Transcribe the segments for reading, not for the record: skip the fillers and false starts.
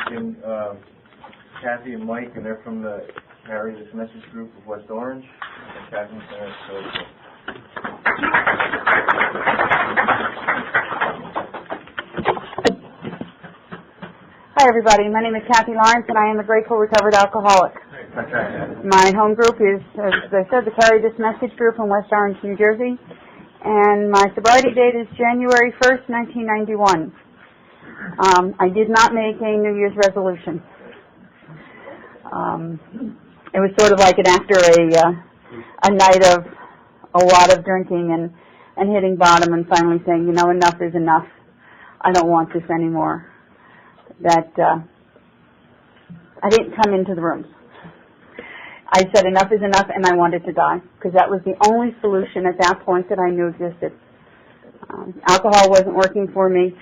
Kathy and Mike, and they're from the Carry This Message group of West Orange. And Kathy's there, Hi, everybody. My name is Kathy Lawrence, and I am a grateful recovered alcoholic. My home group is, as I said, the Carry This Message group in West Orange, New Jersey, and my sobriety date is January 1st, 1991. I did not make a New Year's resolution. It was sort of like after a night of a lot of drinking and hitting bottom and finally saying, you know, enough is enough. I don't want this anymore. That I didn't come into the rooms. I said enough is enough, and I wanted to die, because that was the only solution at that point that I knew existed. Alcohol wasn't working for me,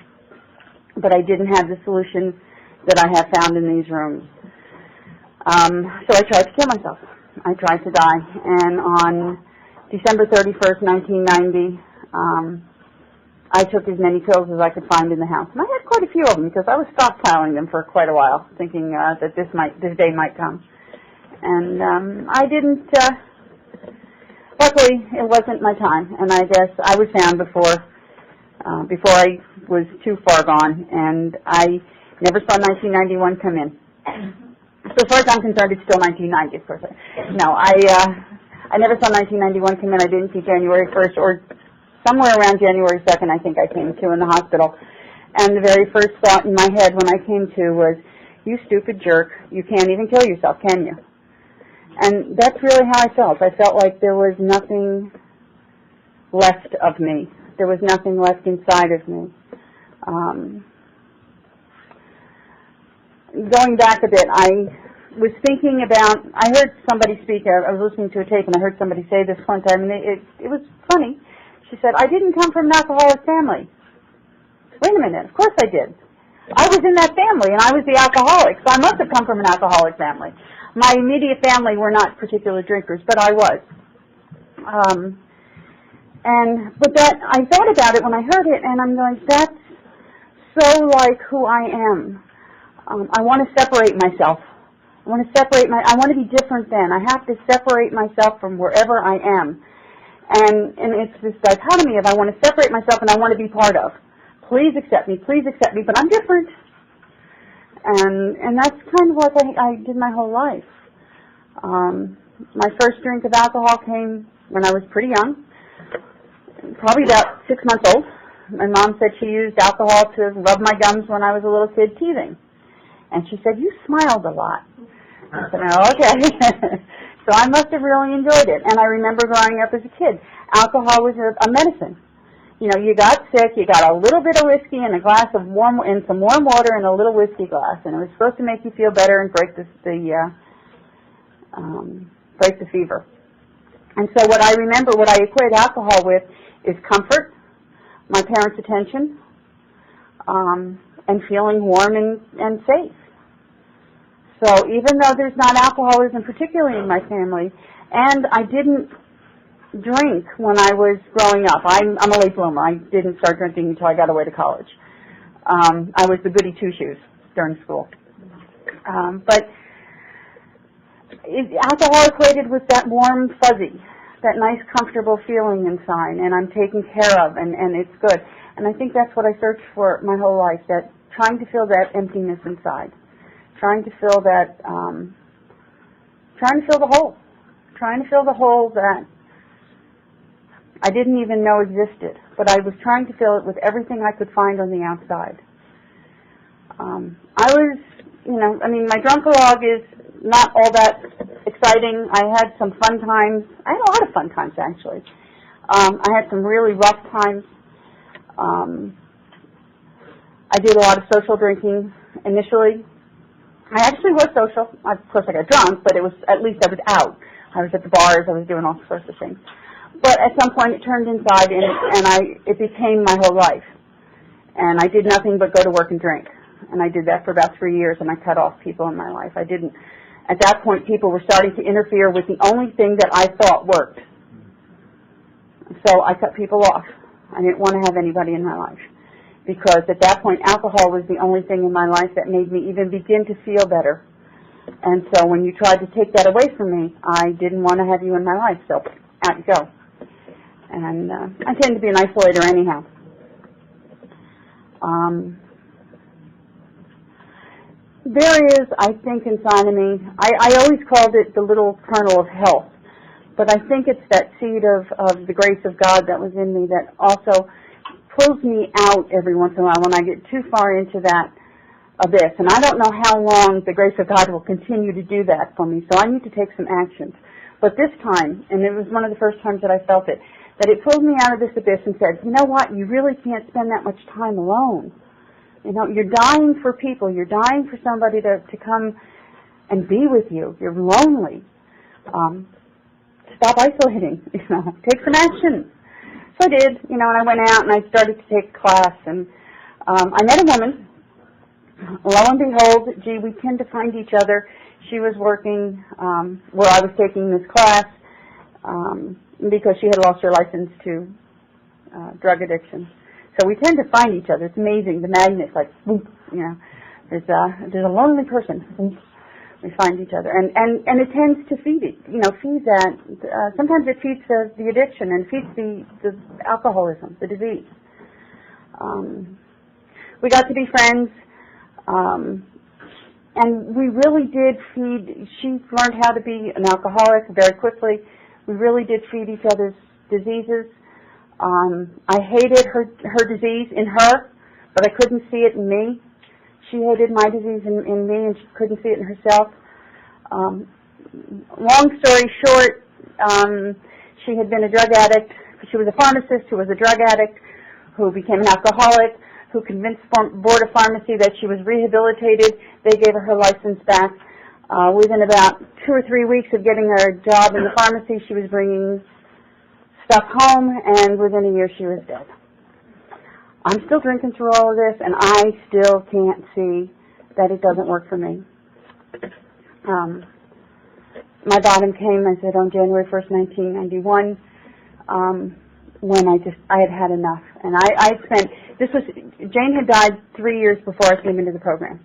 but I didn't have the solution that I have found in these rooms. So I tried to kill myself. I tried to die, and on December 31st, 1990, I took as many pills as I could find in the house. And I had quite a few of them, because I was stockpiling them for quite a while, thinking that this day might come. And I didn't, luckily, it wasn't my time, and I guess I was found before I was too far gone, and I never saw 1991 come in. So as far as I'm concerned, it's still 1990, of course. No, I never saw 1991 come in. I didn't see January 1st, or somewhere around January 2nd, I think I came to in the hospital. And the very first thought in my head when I came to was, you stupid jerk, you can't even kill yourself, can you? And that's really how I felt. I felt like there was nothing left of me. There was nothing left inside of me. Going back a bit, I was thinking about, I heard somebody speak, I was listening to a tape, and I heard somebody say this one time, and it was funny. She said, I didn't come from an alcoholic family. Wait a minute, of course I did. I was in that family, and I was the alcoholic, so I must have come from an alcoholic family. My immediate family were not particular drinkers, but I was. But I thought about it when I heard it, and I'm going, that's so like who I am. I want to separate myself. I want to be different then. I have to separate myself from wherever I am. And it's this dichotomy of I want to separate myself and I want to be part of. Please accept me, but I'm different. And that's kind of what I did my whole life. My first drink of alcohol came when I was pretty young, probably about 6 months old. My mom said she used alcohol to rub my gums when I was a little kid teething. And she said, you smiled a lot. I said, oh, okay. So I must have really enjoyed it. And I remember growing up as a kid, alcohol was a medicine. You know, you got sick, you got a little bit of whiskey and a glass of some warm water and a little whiskey glass, and it was supposed to make you feel better and break the fever. And so what I remember, what I equate alcohol with is comfort, my parents' attention, and feeling warm and safe. So even though there's not alcoholism particularly in my family, and I didn't drink when I was growing up. I'm a late bloomer. I didn't start drinking until I got away to college. I was the goody two-shoes during school. But alcohol equated with that warm fuzzy, that nice comfortable feeling inside, and I'm taken care of, and it's good. And I think that's what I searched for my whole life, that trying to fill that emptiness inside, trying to fill the hole that I didn't even know existed, but I was trying to fill it with everything I could find on the outside. My drunk-a-log is not all that exciting. I had some fun times. I had a lot of fun times, actually. I had some really rough times. I did a lot of social drinking initially. I actually was social. Of course, I got drunk, but at least I was out. I was at the bars. I was doing all sorts of things. But at some point, it turned inside, and it became my whole life. And I did nothing but go to work and drink. And I did that for about 3 years, and I cut off people in my life. At that point, people were starting to interfere with the only thing that I thought worked. So I cut people off. I didn't want to have anybody in my life. because at that point alcohol was the only thing in my life that made me even begin to feel better. And so when you tried to take that away from me, I didn't want to have you in my life, so out you go. And I tend to be an isolator anyhow. There is, I think, inside of me, I always called it the little kernel of health, but I think it's that seed of the grace of God that was in me that also pulls me out every once in a while when I get too far into that abyss. And I don't know how long the grace of God will continue to do that for me, so I need to take some actions. But this time, and it was one of the first times that I felt it, that it pulled me out of this abyss and said, you know what, you really can't spend that much time alone. You know, you're dying for people. You're dying for somebody to come and be with you. You're lonely. Stop isolating, take some action. So I did, and I went out and I started to take a class, and I met a woman. Lo and behold, we tend to find each other. She was working where I was taking this class because she had lost her license to drug addiction. So we tend to find each other. It's amazing. The magnet's like, there's a lonely person. We find each other, and it tends to feed it. Feed that. Sometimes it feeds the addiction and feeds the alcoholism, the disease. We got to be friends, and we really did feed. She learned how to be an alcoholic very quickly. We really did feed each other's diseases. I hated her disease in her, but I couldn't see it in me. She hated my disease in me, and she couldn't see it in herself. Long story short, she had been a drug addict. She was a pharmacist who was a drug addict, who became an alcoholic, who convinced Board of Pharmacy that she was rehabilitated. They gave her license back. Within about 2 or 3 weeks of getting her a job in the pharmacy, she was bringing stuff home, and within a year she was dead. I'm still drinking through all of this, and I still can't see that it doesn't work for me. My bottom came, I said, on January 1st, 1991, when I had had enough. And Jane had died 3 years before I came into the program.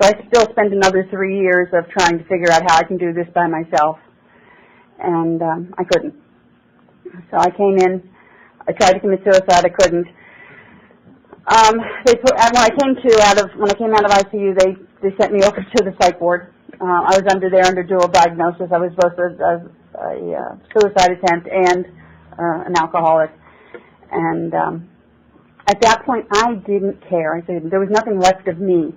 So I still spent another 3 years of trying to figure out how I can do this by myself. And I couldn't. So I came in, I tried to commit suicide, I couldn't. When I came out of ICU, they sent me over to the psych ward. I was under dual diagnosis. I was both a suicide attempt and an alcoholic. And at that point, I didn't care. I said there was nothing left of me.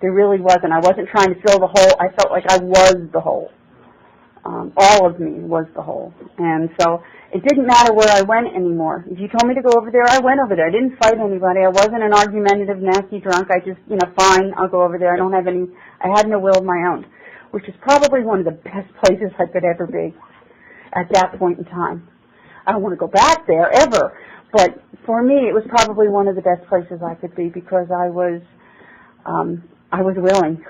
There really wasn't. I wasn't trying to fill the hole. I felt like I was the hole. All of me was the whole. And so it didn't matter where I went anymore. If you told me to go over there, I went over there. I didn't fight anybody. I wasn't an argumentative, nasty drunk. I just, fine, I'll go over there. I had no will of my own, which is probably one of the best places I could ever be at that point in time. I don't want to go back there ever, but for me, it was probably one of the best places I could be because I was willing.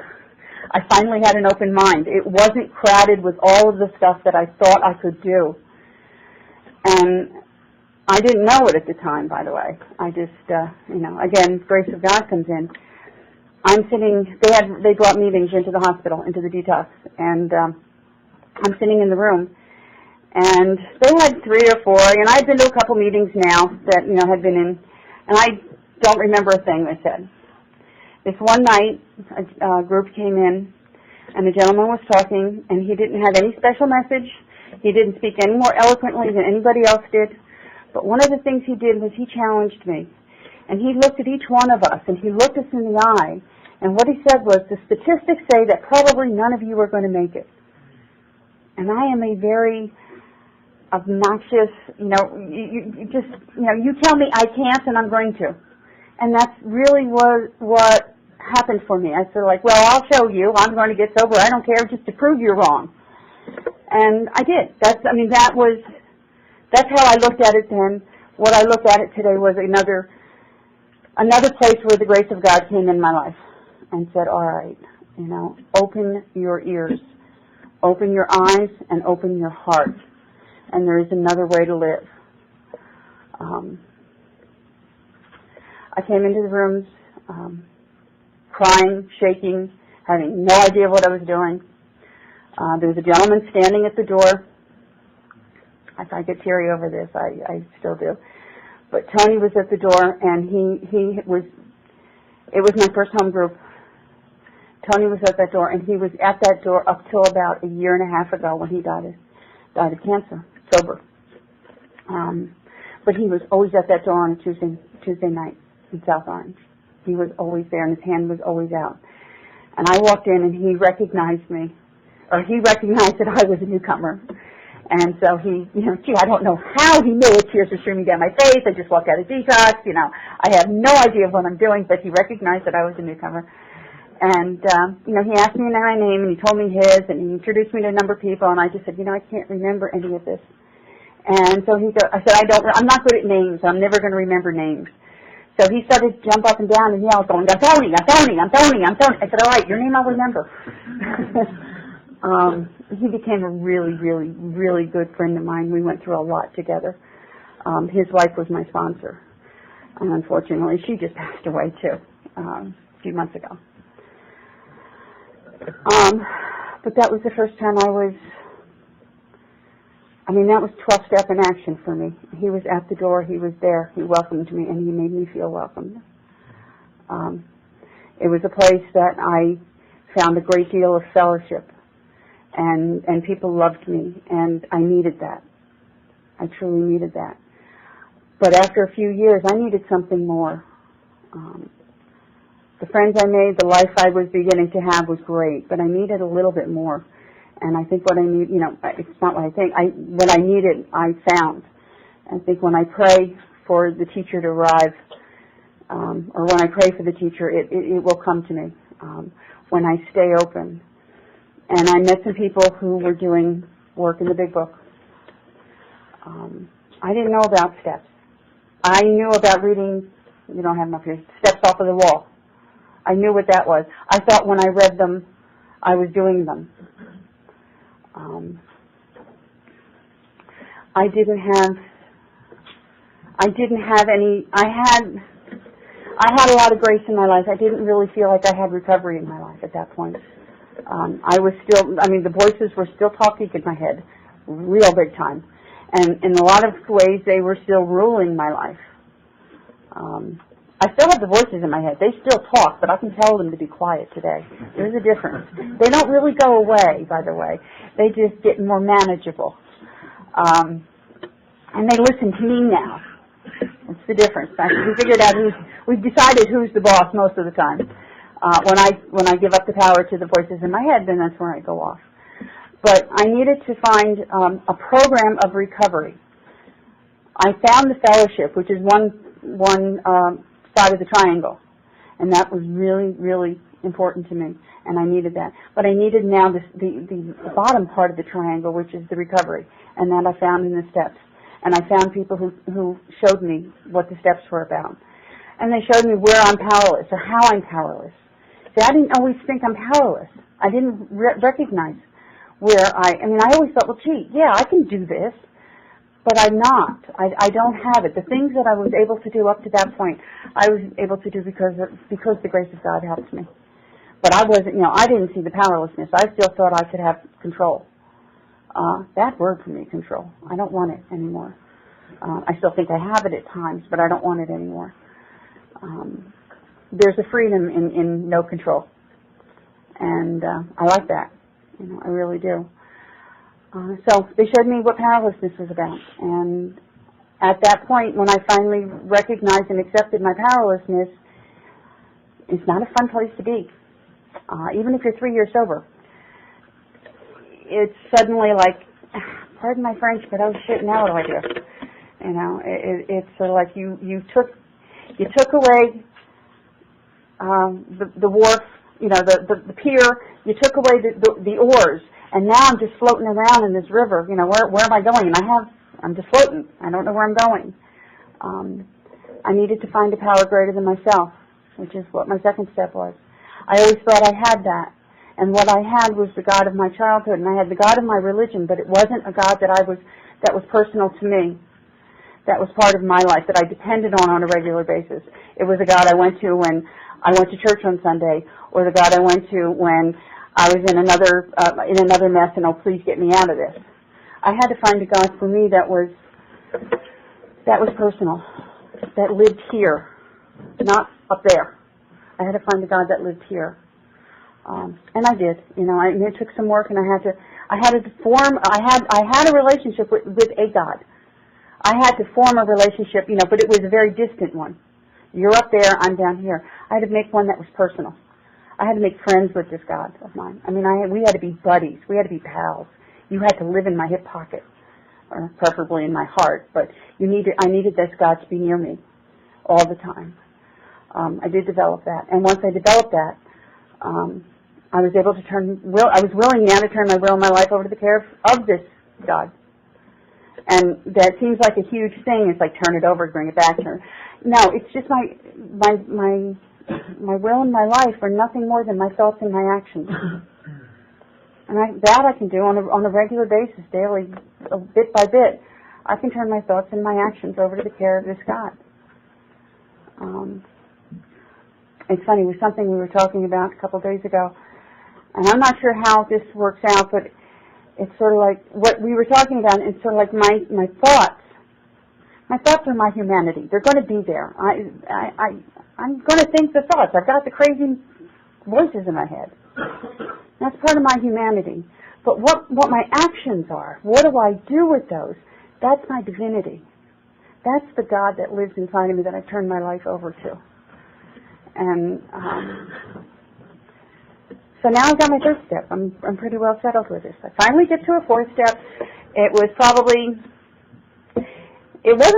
I finally had an open mind. It wasn't crowded with all of the stuff that I thought I could do. And I didn't know it at the time, by the way. I just, again, grace of God comes in. I'm sitting, they brought meetings into the hospital, into the detox, and I'm sitting in the room, and they had 3 or 4, and I'd been to a couple meetings now that, had been in, and I don't remember a thing they said. This one night, a group came in, and the gentleman was talking, and he didn't have any special message. He didn't speak any more eloquently than anybody else did. But one of the things he did was he challenged me. And he looked at each one of us, and he looked us in the eye. And what he said was, the statistics say that probably none of you are going to make it. And I am a very obnoxious, you tell me I can't, and I'm going to. And that's really what happened for me. I said, well, I'll show you. I'm going to get sober. I don't care, just to prove you're wrong. And I did. That's how I looked at it then. What I looked at it today was another place where the grace of God came in my life and said, all right, open your ears, open your eyes, and open your heart. And there is another way to live. I came into the rooms crying, shaking, having no idea what I was doing. There was a gentleman standing at the door. I get teary over this. I still do. But Tony was at the door, and it was my first home group. Tony was at that door, and he was at that door up till about a year and a half ago when he died of cancer, sober. But he was always at that door on a Tuesday night in South Orange. He was always there, and his hand was always out. And I walked in, and he recognized me, or he recognized that I was a newcomer. And so I don't know how he knew it. Tears were streaming down my face. I just walked out of detox. I have no idea what I'm doing, but he recognized that I was a newcomer. And, he asked me my name, and he told me his, and he introduced me to a number of people, and I just said, I can't remember any of this. And so I said, I'm not good at names. I'm never going to remember names. So he started to jump up and down and yell, going, I'm Tony. I said, all right, your name I'll remember. He became a really, really, really good friend of mine. We went through a lot together. His wife was my sponsor. And unfortunately, she just passed away, too, a few months ago. But that was the first time that was 12-step in action for me. He was at the door. He was there. He welcomed me, and he made me feel welcomed. It was a place that I found a great deal of fellowship. And people loved me, and I needed that. I truly needed that. But after a few years, I needed something more. The friends I made, the life I was beginning to have was great, but I needed a little bit more. And I think what I need, it's not what I think. What I needed, I found. I think when I pray for the teacher to arrive, or when I pray for the teacher, it will come to me. When I stay open. And I met some people who were doing work in the Big Book. I didn't know about steps. I knew about reading, you don't have enough here, steps off of the wall. I knew what that was. I thought when I read them, I was doing them. I didn't have any, I had a lot of grace in my life. I didn't really feel like I had recovery in my life at that point. The voices were still talking in my head, real big time. And in a lot of ways, they were still ruling my life. I still have the voices in my head. They still talk, but I can tell them to be quiet today. There's a difference. They don't really go away, by the way. They just get more manageable. And they listen to me now. That's the difference. We figured out we've decided who's the boss most of the time. When I give up the power to the voices in my head, then that's where I go off. But I needed to find a program of recovery. I found the fellowship, which is one side of the triangle, and that was really, really important to me, and I needed that. But I needed now the bottom part of the triangle, which is the recovery, and that I found in the steps. And I found people who showed me what the steps were about. And they showed me where I'm powerless or how I'm powerless. See, I didn't always think I'm powerless. I didn't recognize where I always thought, well, gee, yeah, I can do this, but I'm not. I don't have it. The things that I was able to do up to that point, I was able to do because the grace of God helped me. But I wasn't, I didn't see the powerlessness. I still thought I could have control. Bad word for me, control. I don't want it anymore. I still think I have it at times, but I don't want it anymore. There's a freedom in no control. And I like that. I really do. So they showed me what powerlessness was about. And at that point, when I finally recognized and accepted my powerlessness, it's not a fun place to be. Even if you're 3 years sober. It's suddenly like, pardon my French, but oh shit, now what do I do? It's sort of like you took away the wharf, the pier. You took away the oars, and now I'm just floating around in this river. Where am I going? And I'm just floating. I don't know where I'm going. I needed to find a power greater than myself, which is what my second step was. I always thought I had that. And what I had was the God of my childhood, and I had the God of my religion, but it wasn't a God that was personal to me. that was part of my life that I depended on a regular basis. It was the God I went to when I went to church on Sunday, or the God I went to when I was in another mess, and oh, please get me out of this. I had to find a God for me that was personal, that lived here, not up there. I had to find a God that lived here, and I did. And it took some work, and I had a relationship with a God. I had to form a relationship, but it was a very distant one. You're up there, I'm down here. I had to make one that was personal. I had to make friends with this God of mine. We had to be buddies. We had to be pals. You had to live in my hip pocket, or preferably in my heart. But I needed this God to be near me all the time. I did develop that, and once I developed that, I was able to I was willing now to turn my will and my life over to the care of this God. And that seems like a huge thing. It's like turn it over, bring it back. No, it's just my will and my life are nothing more than my thoughts and my actions. And that I can do on a regular basis, daily, bit by bit. I can turn my thoughts and my actions over to the care of this God. It's funny, it was something we were talking about a couple of days ago, and I'm not sure how this works out, but it's sort of like what we were talking about. It's sort of like my thoughts. My thoughts are my humanity. They're going to be there. I'm going to think the thoughts. I've got the crazy voices in my head. That's part of my humanity. But what my actions are, what do I do with those? That's my divinity. That's the God that lives inside of me that I've turned my life over to. And so now I've got my third step. I'm pretty well settled with this. I finally get to a fourth step. It wasn't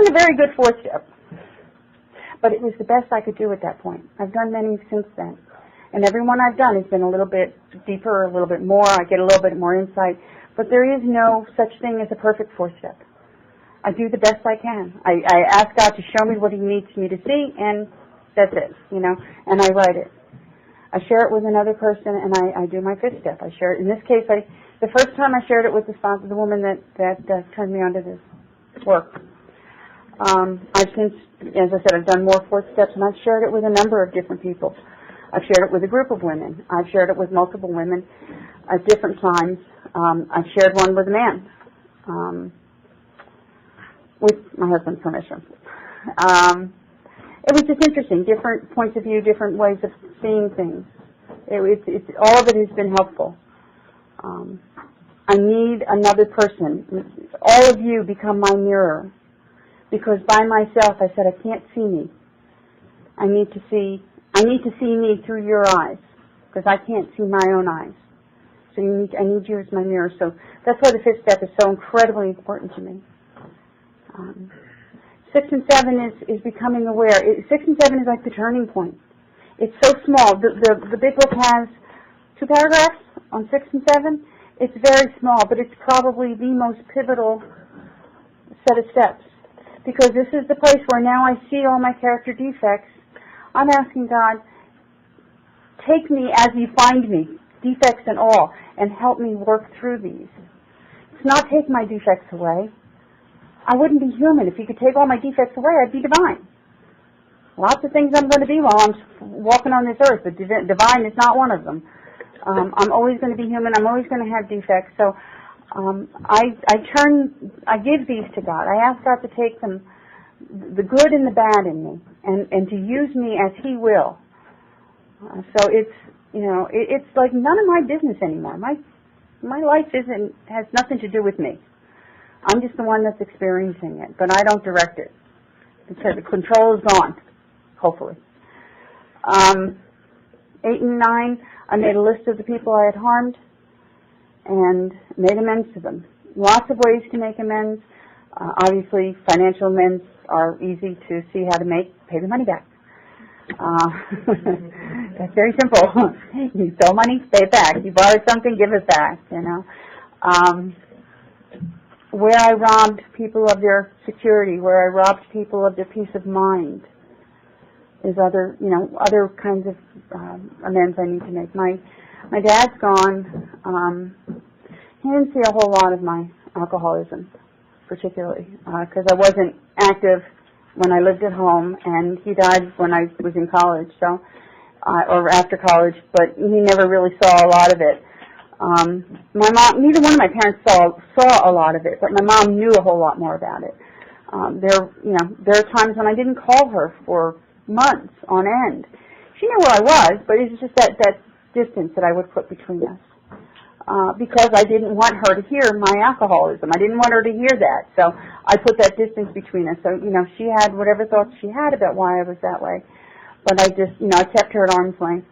a very good fourth step, but it was the best I could do at that point. I've done many since then. And every one I've done has been a little bit deeper, a little bit more. I get a little bit more insight. But there is no such thing as a perfect fourth step. I do the best I can. I ask God to show me what He needs me to see, and that's it, and I write it. I share it with another person, and I do my fifth step. I share it. In this case, the first time I shared it with the woman that turned me onto this work. I've since, as I said, I've done more fourth steps, and I've shared it with a number of different people. I've shared it with a group of women. I've shared it with multiple women at different times. I've shared one with a man, with my husband's permission. It was just interesting, different points of view, different ways of seeing things. All of it has been helpful. I need another person. All of you become my mirror, because by myself, I said, I can't see me. I need to see me through your eyes, because I can't see my own eyes. So I need you as my mirror. So that's why the fifth step is so incredibly important to me. 6 and 7 is becoming aware. 6 and 7 is like the turning point. It's so small. The big book has 2 paragraphs on 6 and 7. It's very small, but it's probably the most pivotal set of steps, because this is the place where now I see all my character defects. I'm asking God, take me as you find me, defects and all, and help me work through these. It's not take my defects away. I wouldn't be human. If you could take all my defects away, I'd be divine. Lots of things I'm going to be while I'm walking on this earth, but divine is not one of them. I'm always going to be human. I'm always going to have defects. So I give these to God. I ask God to take them, the good and the bad in me, and to use me as He will. So it's like none of my business anymore. My life has nothing to do with me. I'm just the one that's experiencing it, but I don't direct it. The control is gone, hopefully. 8 and 9, I made a list of the people I had harmed and made amends to them. Lots of ways to make amends. Obviously, financial amends are easy to see how to make. Pay the money back. That's very simple. You stole money, pay it back. You borrowed something, give it back, Where I robbed people of their security, where I robbed people of their peace of mind, is other kinds of amends I need to make. My dad's gone. He didn't see a whole lot of my alcoholism particularly, because I wasn't active when I lived at home, and he died when I was in college, so or after college, but he never really saw a lot of it. My mom, neither one of my parents saw a lot of it, but my mom knew a whole lot more about it. There are times when I didn't call her for months on end. She knew where I was, but it was just that distance that I would put between us. Because I didn't want her to hear my alcoholism. I didn't want her to hear that. So I put that distance between us. So, she had whatever thoughts she had about why I was that way. But I just, I kept her at arm's length.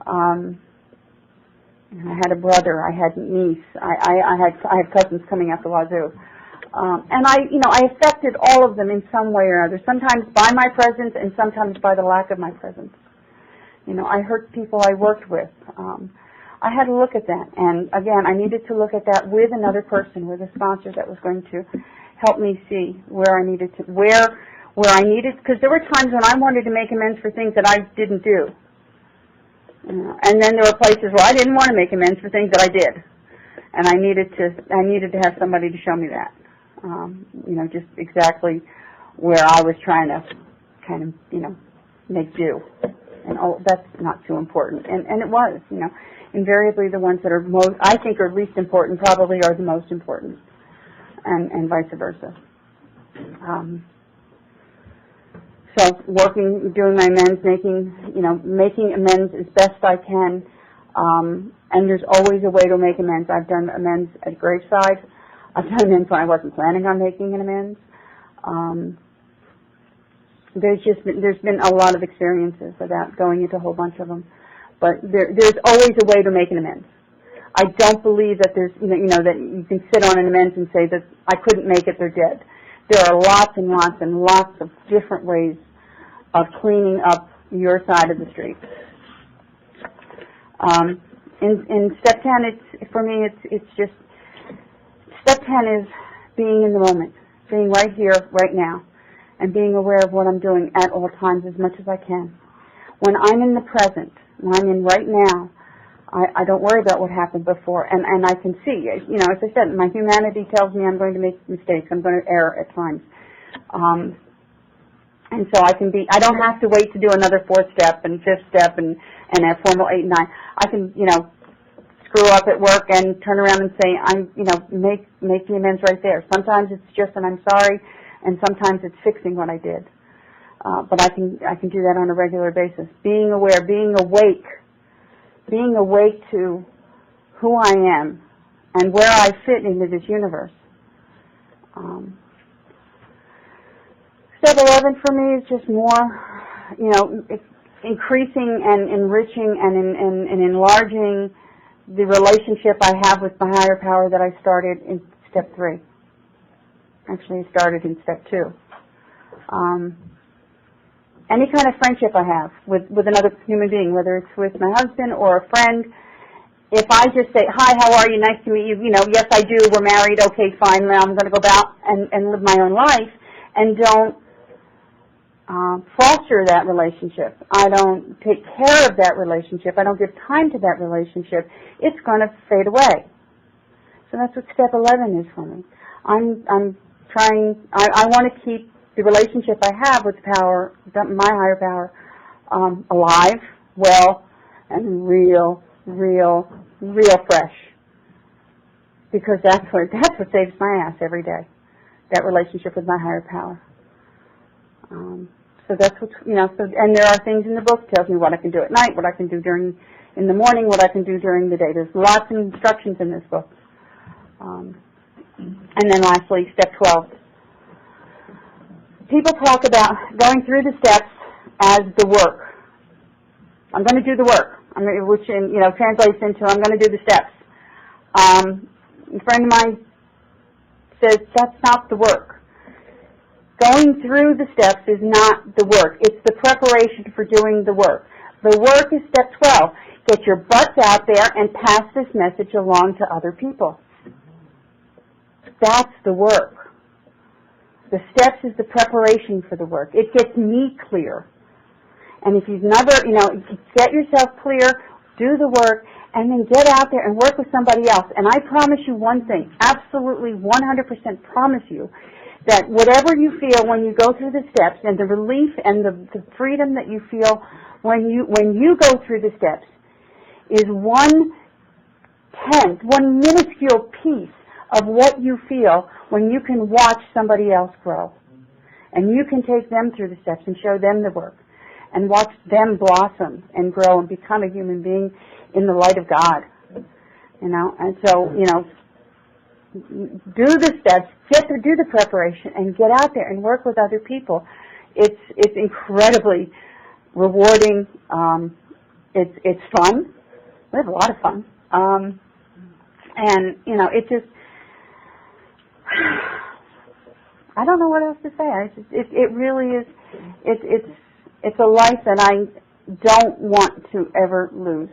I had a brother. I had a niece. I had cousins coming out the wazoo. And I affected all of them in some way or other, sometimes by my presence and sometimes by the lack of my presence. I hurt people I worked with. I had to look at that, and again, I needed to look at that with another person, with a sponsor that was going to help me see where I needed, because there were times when I wanted to make amends for things that I didn't do. And then there were places where I didn't want to make amends for things that I did. And I needed to have somebody to show me that. Just exactly where I was trying to kind of, make do. And that's not too important. And it was, invariably the ones that are I think are least important probably are the most important. And vice versa. So doing my amends, making amends as best I can. And there's always a way to make amends. I've done amends at graveside. I've done amends when I wasn't planning on making an amends. There's been a lot of experiences without going into a whole bunch of them. But there's always a way to make an amends. I don't believe that there's, that you can sit on an amends and say that I couldn't make it, they're dead. There are lots and lots and lots of different ways of cleaning up your side of the street. In step 10, for me, it's just, step 10 is being in the moment, being right here, right now, and being aware of what I'm doing at all times as much as I can. When I'm in the present, when I'm in right now, I don't worry about what happened before, and I can see, as I said, my humanity tells me I'm going to make mistakes, I'm going to err at times. And so I don't have to wait to do another fourth step and fifth step and a formal 8 and 9. I can, screw up at work and turn around and say, make the amends right there. Sometimes it's just an I'm sorry, and sometimes it's fixing what I did. But I can do that on a regular basis. Being aware, being awake to who I am and where I fit into this universe. Step 11 for me is just more, increasing and enriching and enlarging the relationship I have with my higher power that I started in step 3. Actually, I started in step 2. Any kind of friendship I have with another human being, whether it's with my husband or a friend, if I just say, hi, how are you, nice to meet you, yes, I do, we're married, okay, fine, now I'm going to go about and live my own life, and don't foster that relationship. I don't take care of that relationship. I don't give time to that relationship. It's going to fade away. So that's what step 11 is for me. I'm trying, I want to keep the relationship I have with my higher power, alive, well, and real fresh. Because that's what saves my ass every day. That relationship with my higher power. So that's what, and there are things in the book that tells me what I can do at night, what I can do in the morning, what I can do during the day. There's lots of instructions in this book. And then lastly, step 12. People talk about going through the steps as the work. I'm going to do the work, which translates into I'm going to do the steps. A friend of mine says that's not the work. Going through the steps is not the work. It's the preparation for doing the work. The work is step 12. Get your butts out there and pass this message along to other people. That's the work. The steps is the preparation for the work. It gets me clear. And if you've never, get yourself clear, do the work, and then get out there and work with somebody else. And I promise you one thing, absolutely 100% promise you, that whatever you feel when you go through the steps and the relief and the freedom that you feel when you go through the steps is 1/10, one minuscule piece of what you feel when you can watch somebody else grow. And you can take them through the steps and show them the work and watch them blossom and grow and become a human being in the light of God. And so, do the steps, do the preparation, and get out there and work with other people. It's incredibly rewarding. It's fun. We have a lot of fun. And it just, I don't know what else to say. It really is. It's a life that I don't want to ever lose.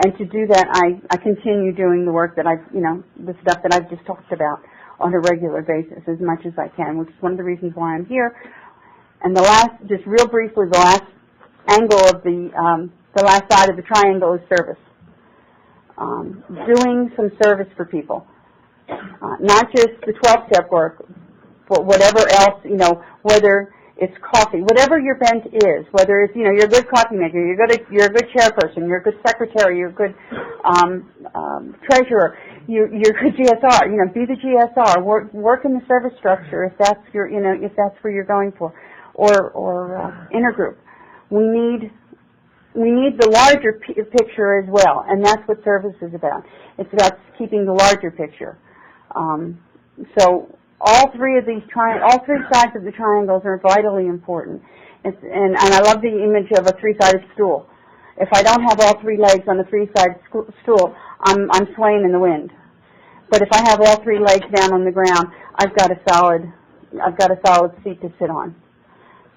And to do that, I continue doing the work that the stuff that I've just talked about on a regular basis as much as I can, which is one of the reasons why I'm here. And just real briefly, the last angle of the last side of the triangle is service. Doing some service for people. Not just the 12-step work, but whatever else, whether it's coffee, whatever your bent is, whether it's, you're a good coffee maker, you're a good chairperson, you're a good secretary, you're a good treasurer, you're a good GSR, be the GSR, work in the service structure if that's if that's where you're going for, or intergroup. We need the larger picture as well, and that's what service is about. It's about keeping the larger picture. So all three sides of the triangles are vitally important. And I love the image of a three-sided stool. If I don't have all three legs on the three-sided stool, I'm swaying in the wind. But if I have all three legs down on the ground, I've got a solid seat to sit on.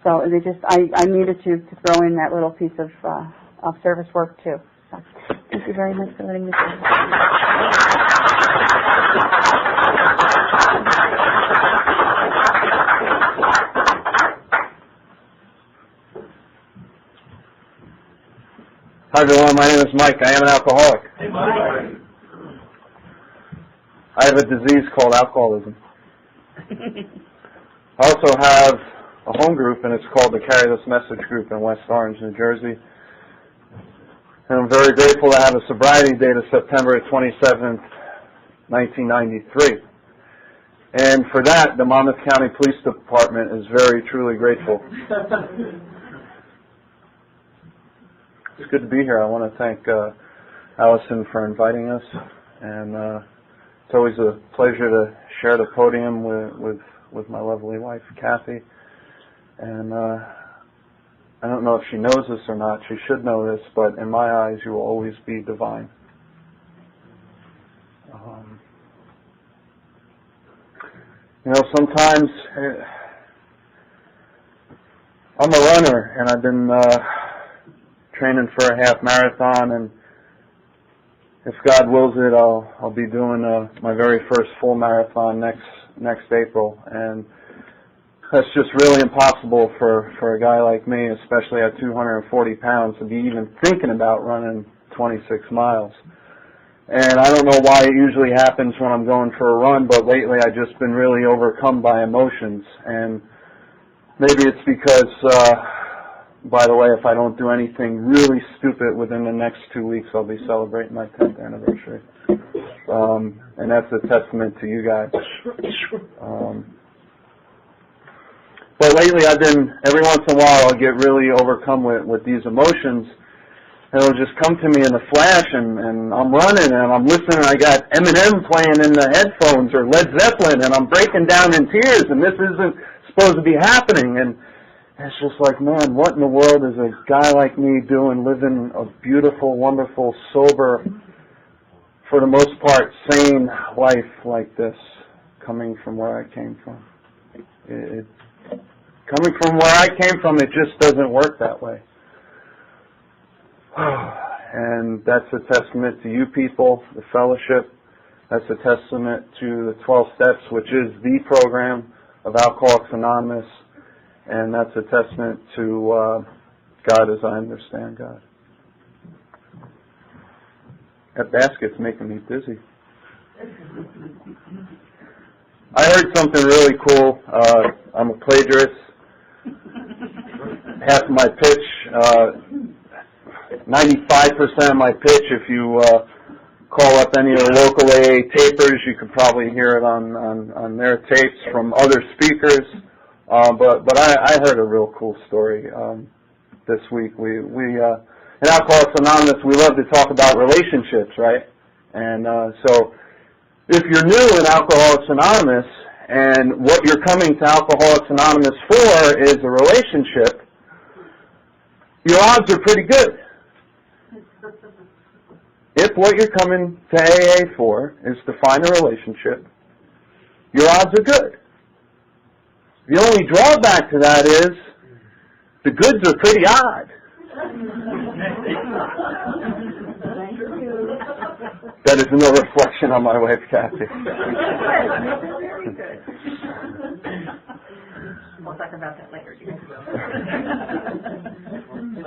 So I needed to throw in that little piece of service work too. So, thank you very much for letting me say that. Hi everyone, my name is Mike. I am an alcoholic. Hey, Mike. I have a disease called alcoholism. I also have a home group, and it's called the Carry This Message Group in West Orange, New Jersey. And I'm very grateful to have a sobriety date of September 27th, 1993. And for that, the Monmouth County Police Department is very, truly grateful. It's good to be here. I want to thank Allison for inviting us, and it's always a pleasure to share the podium with my lovely wife, Kathy. And I don't know if she knows this or not. She should know this, but in my eyes, you will always be divine. Sometimes I'm a runner, and I've been training for a half marathon, and if God wills it, I'll be doing my very first full marathon next April, and that's just really impossible for a guy like me, especially at 240 pounds, to be even thinking about running 26 miles. And I don't know why it usually happens when I'm going for a run, but lately I've just been really overcome by emotions, and maybe it's because by the way, if I don't do anything really stupid within the next 2 weeks, I'll be celebrating my 10th anniversary. And that's a testament to you guys. But lately every once in a while, I'll get really overcome with these emotions. And it'll just come to me in a flash, and I'm running, and I'm listening, and I got Eminem playing in the headphones, or Led Zeppelin, and I'm breaking down in tears, and this isn't supposed to be happening. And it's just like, man, what in the world is a guy like me doing, living a beautiful, wonderful, sober, for the most part, sane life like this, coming from where I came from? Coming from where I came from, it just doesn't work that way. And that's a testament to you people, the fellowship. That's a testament to the 12 Steps, which is the program of Alcoholics Anonymous. And that's a testament to God as I understand God. That basket's making me dizzy. I heard something really cool. I'm a plagiarist. Half of my pitch, 95% of my pitch, if you call up any of the local AA tapers, you could probably hear it on their tapes from other speakers. But I heard a real cool story this week. We in Alcoholics Anonymous, we love to talk about relationships, right? And so if you're new in Alcoholics Anonymous and what you're coming to Alcoholics Anonymous for is a relationship, your odds are pretty good. If what you're coming to AA for is to find a relationship, your odds are good. The only drawback to that is the goods are pretty odd. That is no reflection on my wife, Kathy. We'll talk about that later.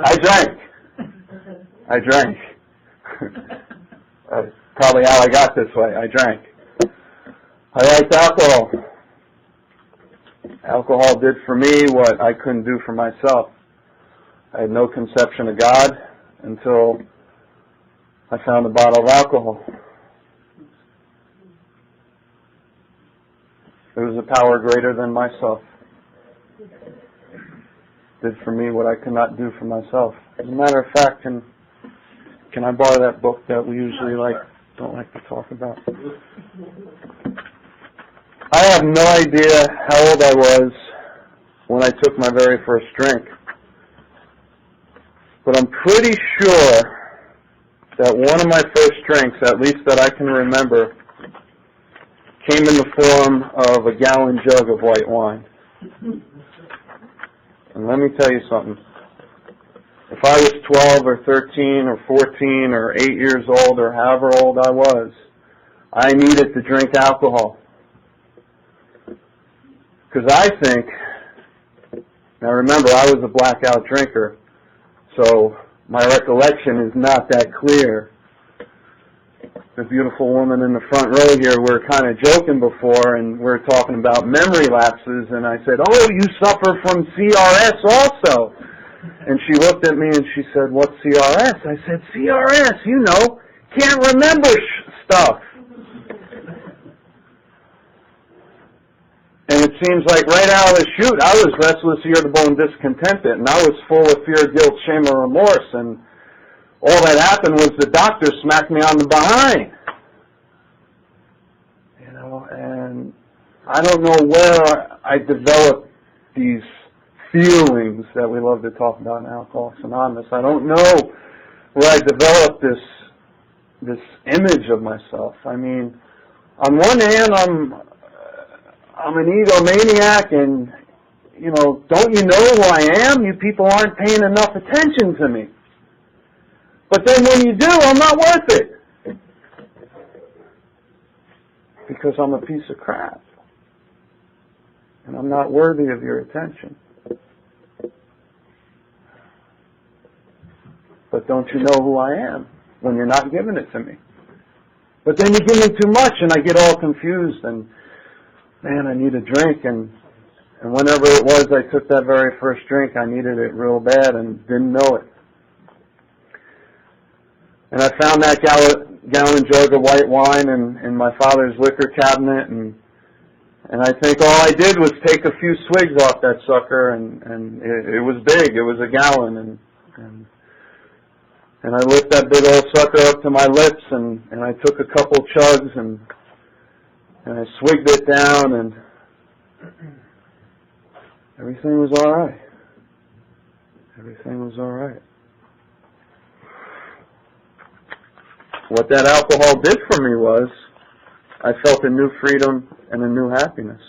I drank. That's probably how I got this way. I drank. I liked alcohol. Alcohol did for me what I couldn't do for myself. I had no conception of God until I found a bottle of alcohol. It was a power greater than myself. It did for me what I could not do for myself. As a matter of fact, can I borrow that book that we usually don't like to talk about? I have no idea how old I was when I took my very first drink. But I'm pretty sure that one of my first drinks, at least that I can remember, came in the form of a gallon jug of white wine. And let me tell you something. If I was 12 or 13 or 14 or 8 years old or however old I was, I needed to drink alcohol. Because I think, now remember, I was a blackout drinker, so my recollection is not that clear. The beautiful woman in the front row here, we were kind of joking before, and we were talking about memory lapses, and I said, "Oh, you suffer from CRS also." And she looked at me and she said, "What's CRS?" I said, "CRS, you know, can't remember stuff." And it seems like right out of the chute, I was restless, irritable, and discontented, and I was full of fear, guilt, shame, and remorse, and all that happened was the doctor smacked me on the behind. You know, and I don't know where I developed these feelings that we love to talk about in Alcoholics Anonymous. I don't know where I developed this image of myself. I mean, on one hand, I'm an egomaniac, and, you know, don't you know who I am? You people aren't paying enough attention to me. But then when you do, I'm not worth it. Because I'm a piece of crap. And I'm not worthy of your attention. But don't you know who I am when you're not giving it to me? But then you give me too much and I get all confused and, man, I need a drink. And whenever it was I took that very first drink, I needed it real bad and didn't know it. And I found that gallon jug of white wine in my father's liquor cabinet, and I think all I did was take a few swigs off that sucker, and it was big. It was a gallon, and I lift that big old sucker up to my lips, and I took a couple chugs, and I swigged it down, and everything was all right. Everything was all right. What that alcohol did for me was I felt a new freedom and a new happiness.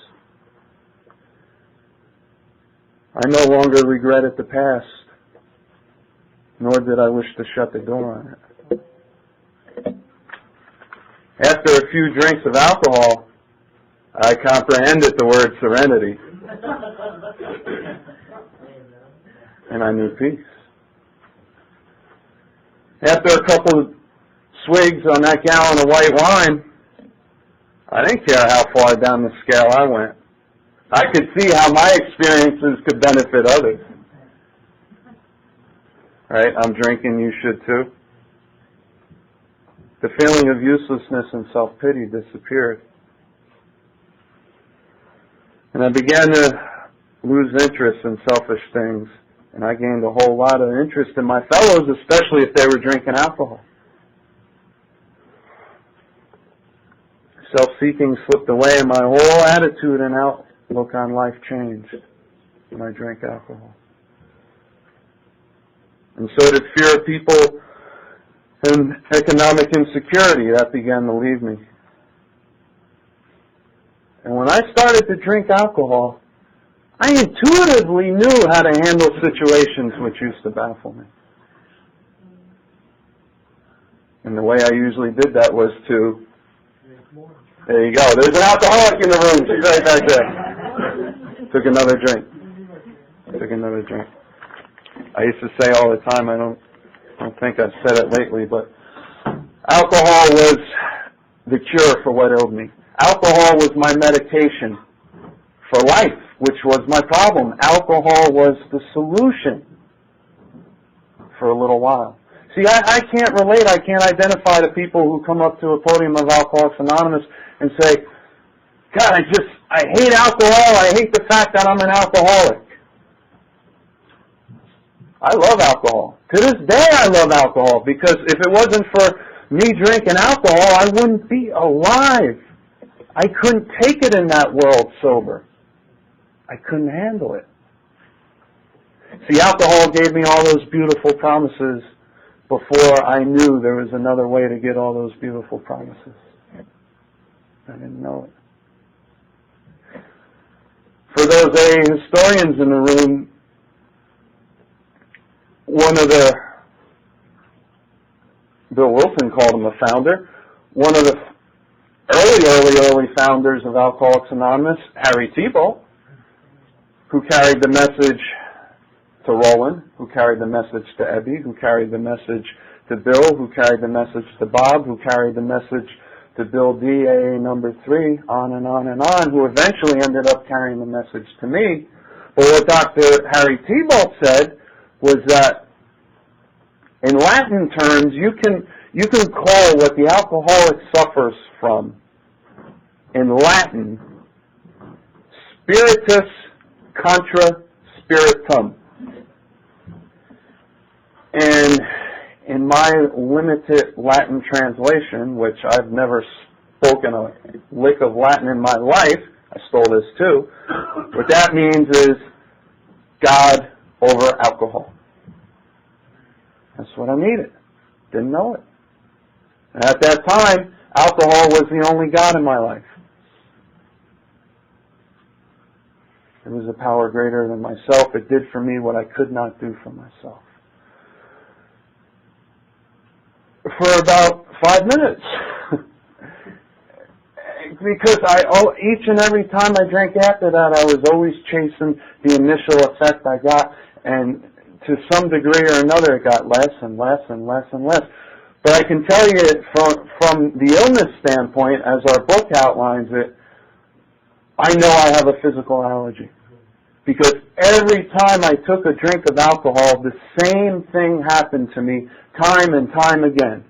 I no longer regretted the past, nor did I wish to shut the door on it. After a few drinks of alcohol, I comprehended the word serenity, and I knew peace. After a couple of swigs on that gallon of white wine, I didn't care how far down the scale I went. I could see how my experiences could benefit others. Right? I'm drinking, you should too. The feeling of uselessness and self-pity disappeared. And I began to lose interest in selfish things. And I gained a whole lot of interest in my fellows, especially if they were drinking alcohol. Self-seeking slipped away, and my whole attitude and outlook on life changed when I drank alcohol. And so did fear of people and economic insecurity. That began to leave me. And when I started to drink alcohol, I intuitively knew how to handle situations which used to baffle me. And the way I usually did that was to, there you go, there's an alcoholic in the room, she's right back there. Took another drink. I used to say all the time, I don't think I've said it lately, but alcohol was the cure for what ailed me. Alcohol was my medication for life, which was my problem. Alcohol was the solution for a little while. See, I can't relate, I can't identify the people who come up to a podium of Alcoholics Anonymous and say, God, I hate alcohol, I hate the fact that I'm an alcoholic. I love alcohol. To this day I love alcohol, because if it wasn't for me drinking alcohol, I wouldn't be alive. I couldn't take it in that world sober. I couldn't handle it. See, alcohol gave me all those beautiful promises before I knew there was another way to get all those beautiful promises. I didn't know it. For those AA historians in the room, one of Bill Wilson called him a founder, one of the early founders of Alcoholics Anonymous, Harry Tiebout, who carried the message to Roland, who carried the message to Ebby, who carried the message to Bill, who carried the message to Bob, who carried the message to Bill D, AA number 3, on and on and on, who eventually ended up carrying the message to me. But what Dr. Harry Tiebout said was that in Latin terms, you can call what the alcoholic suffers from in Latin spiritus contra spiritum. And in my limited Latin translation, which I've never spoken a lick of Latin in my life, I stole this too, what that means is God over alcohol. That's what I needed. Didn't know it. And at that time, alcohol was the only God in my life. It was a power greater than myself. It did for me what I could not do for myself. For about 5 minutes. Because each and every time I drank after that, I was always chasing the initial effect I got, and to some degree or another, it got less and less and less and less. But I can tell you from the illness standpoint, as our book outlines it, I know I have a physical allergy. Because every time I took a drink of alcohol, the same thing happened to me time and time again.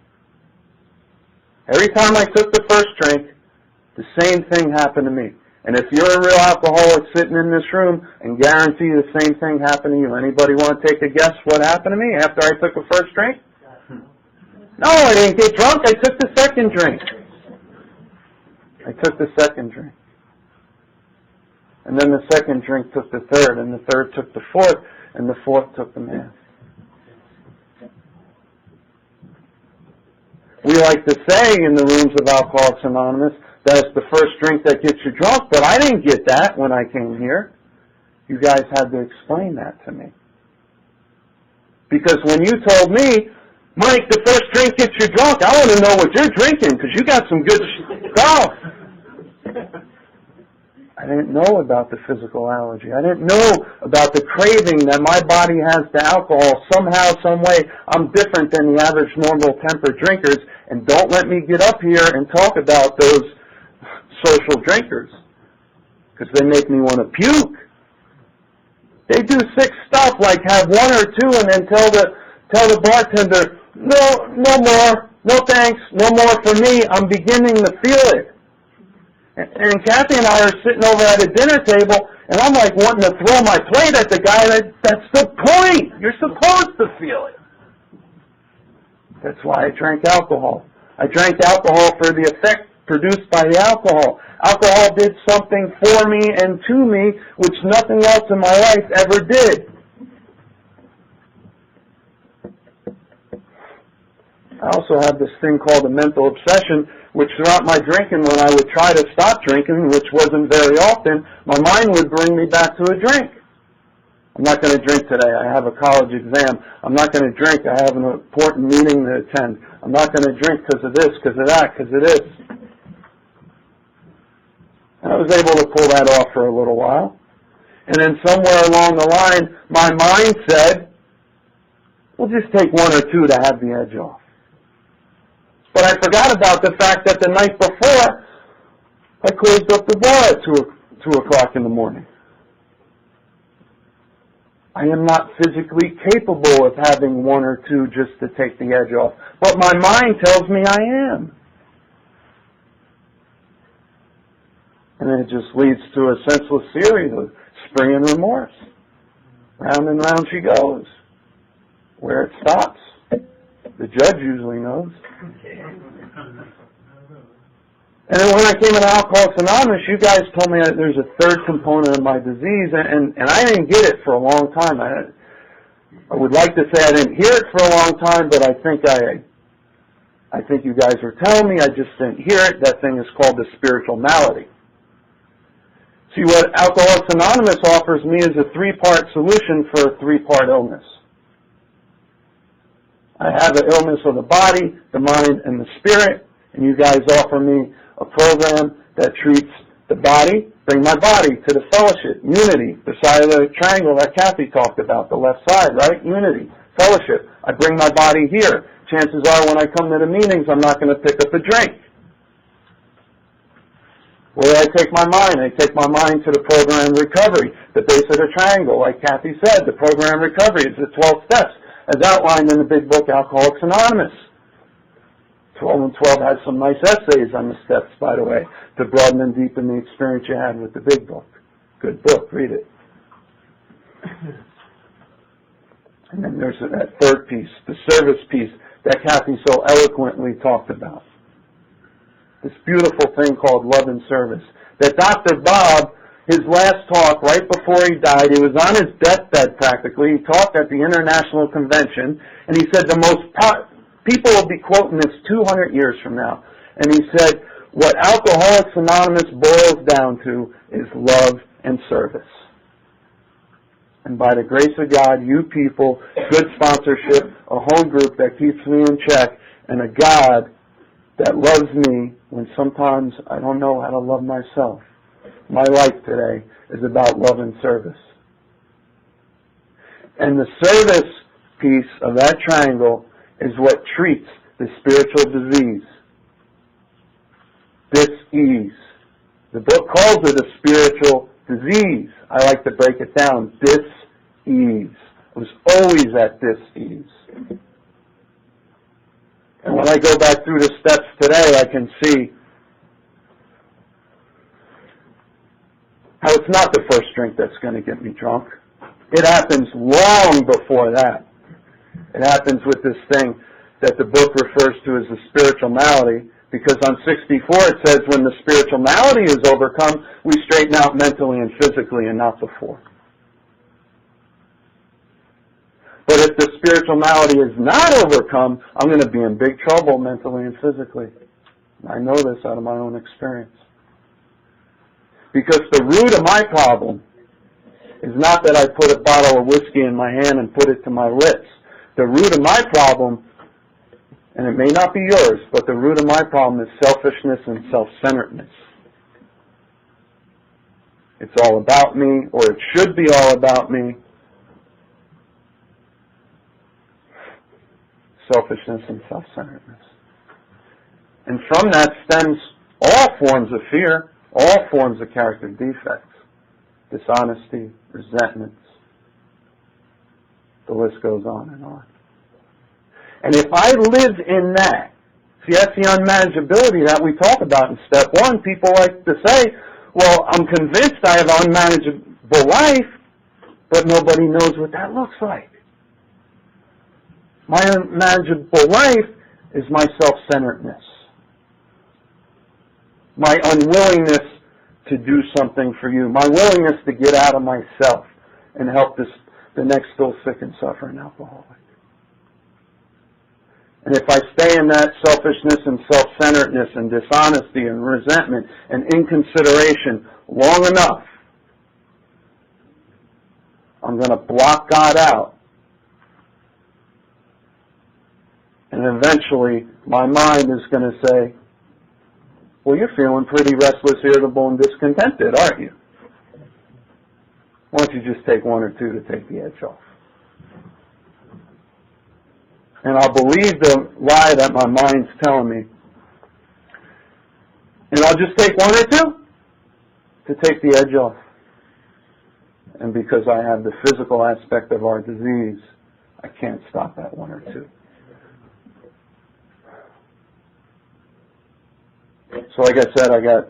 Every time I took the first drink, the same thing happened to me. And if you're a real alcoholic sitting in this room, and guarantee the same thing happened to you, anybody want to take a guess what happened to me after I took the first drink? No, I didn't get drunk. I took the second drink. And then the second drink took the third, and the third took the fourth, and the fourth took the man. We like to say in the rooms of Alcoholics Anonymous that it's the first drink that gets you drunk, but I didn't get that when I came here. You guys had to explain that to me. Because when you told me, Mike, the first drink gets you drunk, I want to know what you're drinking, because you got some good stuff. I didn't know about the physical allergy. I didn't know about the craving that my body has to alcohol. Somehow, some way, I'm different than the average normal tempered drinkers, And don't let me get up here and talk about those social drinkers, because they make me want to puke. They do sick stuff like have one or two and then tell the bartender, no more, no thanks, no more for me, I'm beginning to feel it. And Kathy and I are sitting over at a dinner table, and I'm like wanting to throw my plate at the guy. That's the point. You're supposed to feel it. That's why I drank alcohol. I drank alcohol for the effect produced by the alcohol. Alcohol did something for me and to me which nothing else in my life ever did. I also have this thing called a mental obsession, which throughout my drinking, when I would try to stop drinking, which wasn't very often, my mind would bring me back to a drink. I'm not going to drink today. I have a college exam. I'm not going to drink. I have an important meeting to attend. I'm not going to drink because of this, because of that, because of this. And I was able to pull that off for a little while. And then somewhere along the line, my mind said, we'll just take one or two to have the edge off. But I forgot about the fact that the night before, I closed up the bar at 2 o'clock in the morning. I am not physically capable of having one or two just to take the edge off. But my mind tells me I am. And then it just leads to a senseless series of spring and remorse. Round and round she goes. Where it stops, the judge usually knows. And then when I came into Alcoholics Anonymous, you guys told me that there's a third component of my disease, and I didn't get it for a long time. I would like to say I didn't hear it for a long time, but I think you guys were telling me, I just didn't hear it. That thing is called the spiritual malady. See, what Alcoholics Anonymous offers me is a 3-part solution for a 3-part illness. I have an illness of the body, the mind, and the spirit, and you guys offer me a program that treats the body, bring my body to the fellowship, unity, the side of the triangle that Kathy talked about, the left side, right? Unity, fellowship. I bring my body here. Chances are when I come to the meetings, I'm not going to pick up a drink. Where do I take my mind? I take my mind to the program recovery, the base of the triangle. Like Kathy said, the program recovery is the 12 steps, as outlined in the big book, Alcoholics Anonymous. 12 and 12 has some nice essays on the steps, by the way, to broaden and deepen the experience you had with the big book. Good book, read it. And then there's that third piece, the service piece, that Kathy so eloquently talked about. This beautiful thing called love and service. That Dr. Bob, his last talk right before he died, he was on his deathbed practically, he talked at the International Convention, and he said people will be quoting this 200 years from now. And he said, what Alcoholics Anonymous boils down to is love and service. And by the grace of God, you people, good sponsorship, a home group that keeps me in check, and a God that loves me when sometimes I don't know how to love myself. My life today is about love and service. And the service piece of that triangle is what treats the spiritual disease. Dis-ease. The book calls it a spiritual disease. I like to break it down. Dis-ease. I was always at dis-ease. And when I go back through the steps today, I can see how it's not the first drink that's going to get me drunk. It happens long before that. It happens with this thing that the book refers to as the spiritual malady, because on 64 it says when the spiritual malady is overcome, we straighten out mentally and physically, and not before. But if the spiritual malady is not overcome, I'm going to be in big trouble mentally and physically. I know this out of my own experience. Because the root of my problem is not that I put a bottle of whiskey in my hand and put it to my lips. The root of my problem, and it may not be yours, but the root of my problem is selfishness and self-centeredness. It's all about me, or it should be all about me. Selfishness and self-centeredness. And from that stems all forms of fear, all forms of character defects, dishonesty, resentments. The list goes on and on. And if I live in that, see, that's the unmanageability that we talk about in step one. People like to say, well, I'm convinced I have an unmanageable life, but nobody knows what that looks like. My unmanageable life is my self-centeredness, my unwillingness to do something for you, my willingness to get out of myself and help the next still sick and suffering alcoholic. And if I stay in that selfishness and self-centeredness and dishonesty and resentment and inconsideration long enough, I'm going to block God out. And eventually my mind is going to say, well, you're feeling pretty restless, irritable, and discontented, aren't you? Why don't you just take one or two to take the edge off? And I'll believe the lie that my mind's telling me. And I'll just take one or two to take the edge off. And because I have the physical aspect of our disease, I can't stop at one or two. So like I said, I got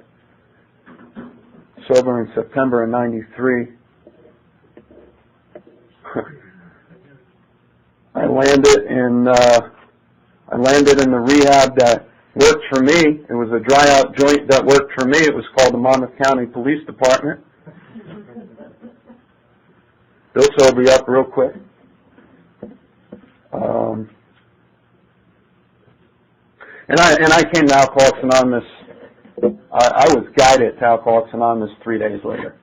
sober in September of '93. I landed in the rehab that worked for me. It was a dry out joint that worked for me. It was called the Monmouth County Police Department. They'll sober you up real quick. And I came to Alcoholics Anonymous. I was guided to Alcoholics Anonymous 3 days later.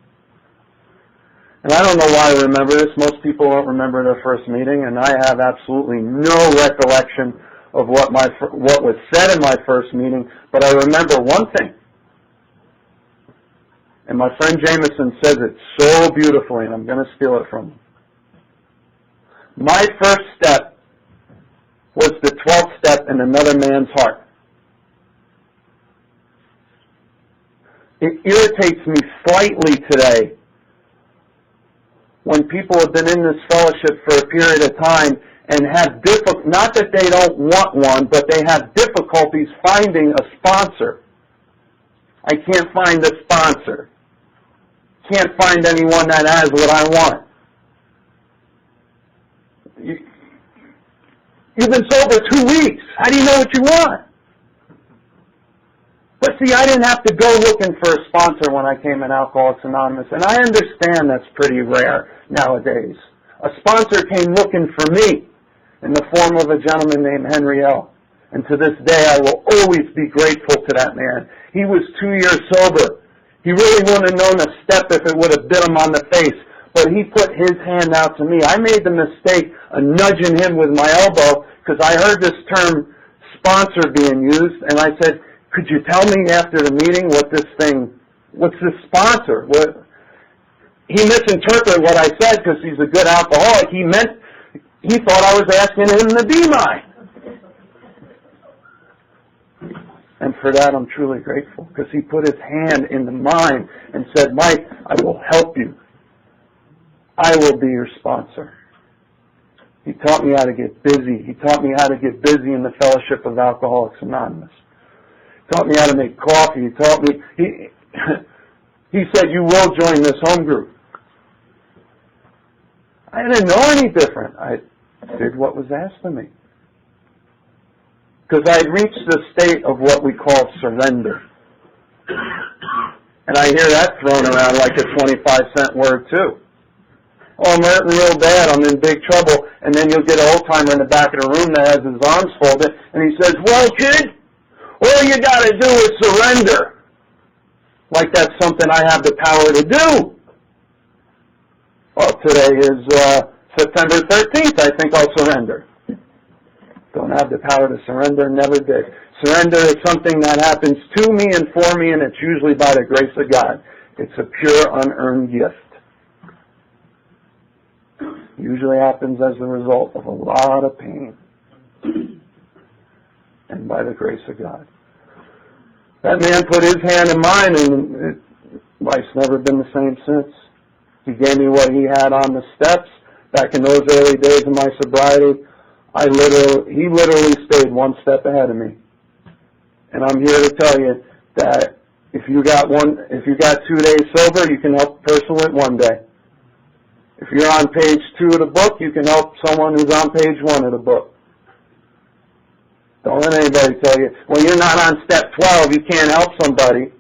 And I don't know why I remember this. Most people don't remember their first meeting, and I have absolutely no recollection of what was said in my first meeting, but I remember one thing. And my friend Jameson says it so beautifully, and I'm going to steal it from him. My first step was the 12th step in another man's heart. It irritates me slightly today when people have been in this fellowship for a period of time and have not that they don't want one, but they have difficulties finding a sponsor. I can't find a sponsor. Can't find anyone that has what I want. You've been sober 2 weeks. How do you know what you want? But see, I didn't have to go looking for a sponsor when I came in Alcoholics Anonymous, and I understand that's pretty rare nowadays. A sponsor came looking for me in the form of a gentleman named Henry L. And to this day, I will always be grateful to that man. He was 2 years sober. He really wouldn't have known a step if it would have bit him on the face, but he put his hand out to me. I made the mistake of nudging him with my elbow because I heard this term sponsor being used, and I said, could you tell me after the meeting what's this sponsor? He misinterpreted what I said because he's a good alcoholic. He thought I was asking him to be mine. And for that I'm truly grateful because he put his hand into mine and said, Mike, I will help you. I will be your sponsor. He taught me how to get busy. He taught me how to get busy in the fellowship of Alcoholics Anonymous. He taught me how to make coffee. He taught me, he said, you will join this home group. I didn't know any different. I did what was asked of me. Because I had reached the state of what we call surrender. And I hear that thrown around like a 25-cent word too. Oh, I'm hurting real bad, I'm in big trouble. And then you'll get an old-timer in the back of the room that has his arms folded, and he says, well, kid, all you got to do is surrender. Like that's something I have the power to do. Well, today is September 13th. I think I'll surrender. Don't have the power to surrender, never did. Surrender is something that happens to me and for me, and it's usually by the grace of God. It's a pure, unearned gift. Usually happens as a result of a lot of pain. And by the grace of God. That man put his hand in mine, and life's never been the same since. He gave me what he had on the steps back in those early days of my sobriety. He literally stayed one step ahead of me. And I'm here to tell you that if you got 2 days sober, you can help a person with 1 day. If you're on page 2 of the book, you can help someone who's on page 1 of the book. Don't let anybody tell you, well, you're not on step 12, you can't help somebody.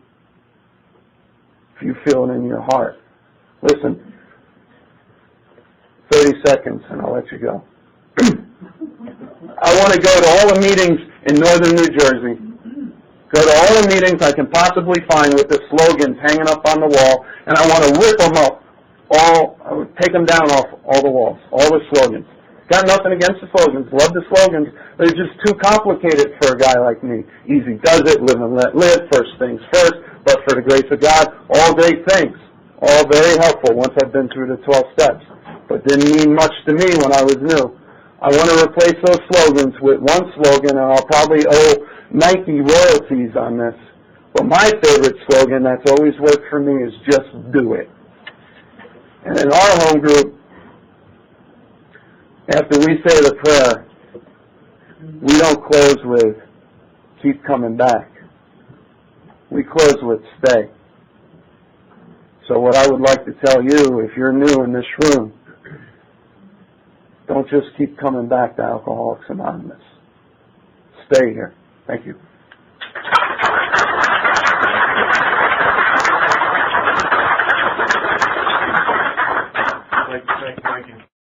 If you feel it in your heart. Listen, 30 seconds and I'll let you go. I want to go to all the meetings in northern New Jersey. Go to all the meetings I can possibly find with the slogans hanging up on the wall, and I want to rip them up. Take them down off all the walls, all the slogans. Got nothing against the slogans. Love the slogans. They're just too complicated for a guy like me. Easy does it, live and let live, first things first, but for the grace of God, all great things. All very helpful once I've been through the 12 steps, but didn't mean much to me when I was new. I want to replace those slogans with one slogan, and I'll probably owe Nike royalties on this. But my favorite slogan that's always worked for me is just do it. And in our home group, after we say the prayer, we don't close with keep coming back. We close with stay. So what I would like to tell you, if you're new in this room, don't just keep coming back to Alcoholics Anonymous. Stay here. Thank you. I'd like to thank Mike and